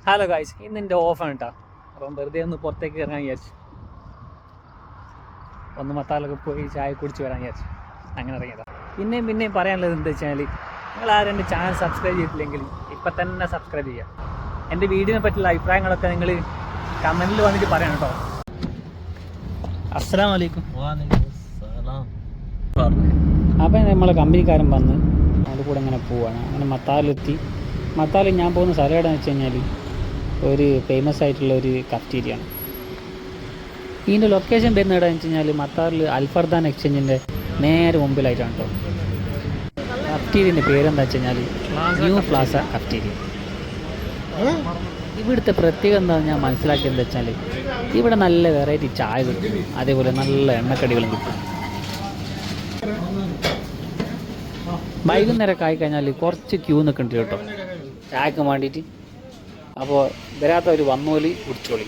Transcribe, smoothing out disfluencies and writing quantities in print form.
Hello guys, ഇന്ന് എൻ്റെ ഓഫാണ് കേട്ടോ. അപ്പം വെറുതെ ഒന്ന് പുറത്തേക്ക് ഇറങ്ങാൻ വിചാരിച്ചു. ഒന്ന് മത്താലൊക്കെ പോയി ചായ കുടിച്ച് വരാൻ വിചാരിച്ചു. അങ്ങനെ ഇറങ്ങിയതാണ്. പിന്നെയും പറയാനുള്ളത് എന്താ വെച്ചാൽ, നിങ്ങൾ ആരും എൻ്റെ ചാനൽ സബ്സ്ക്രൈബ് ചെയ്തിട്ടില്ലെങ്കിൽ ഇപ്പം തന്നെ സബ്സ്ക്രൈബ് ചെയ്യുക. എൻ്റെ വീഡിയോനെ പറ്റിയുള്ള അഭിപ്രായങ്ങളൊക്കെ നിങ്ങൾ കമൻറ്റിൽ വന്നിട്ട് പറയണം കേട്ടോ. അസ്സലാമു അലൈക്കും. അപ്പം നമ്മളെ കമ്പനിക്കാരൻ വന്ന് അതിൻ്റെ കൂടെ അങ്ങനെ പോവാണ്. അങ്ങനെ മത്താലെത്തി. മത്താലിൽ ഞാൻ പോകുന്ന സ്ഥലം എവിടെയാണെന്ന് വെച്ച് കഴിഞ്ഞാൽ ഒരു ഫേമസ് ആയിട്ടുള്ള ഒരു കഫ്റ്റീരിയാണ്. ഇതിൻ്റെ ലൊക്കേഷൻ വരുന്ന എവിടെയാണെന്ന് വെച്ച് കഴിഞ്ഞാൽ മത്താറിൽ അൽഫർദാൻ എക്സ്ചേഞ്ചിൻ്റെ നേരെ മുമ്പിലായിട്ടാണ് കേട്ടോ. കഫ്റ്റീരിയൻ്റെ പേരെന്താ വെച്ച് കഴിഞ്ഞാൽ ന്യൂ പ്ലാസ കഫ്റ്റീരിയ. ഇവിടുത്തെ പ്രത്യേകത എന്താണെന്ന് ഞാൻ മനസ്സിലാക്കിയെന്ന് വെച്ചാൽ, ഇവിടെ നല്ല വെറൈറ്റി ചായ കിട്ടും, അതേപോലെ നല്ല എണ്ണക്കടികളും കിട്ടും. വൈകുന്നേരമൊക്കെ ആയിക്കഴിഞ്ഞാൽ കുറച്ച് ക്യൂ നിൽക്കുന്നുണ്ട് കേട്ടോ ചായക്ക് വേണ്ടിയിട്ട്. അപ്പോൾ വരാത്തവർ വന്നോലി കുടിച്ചോളി.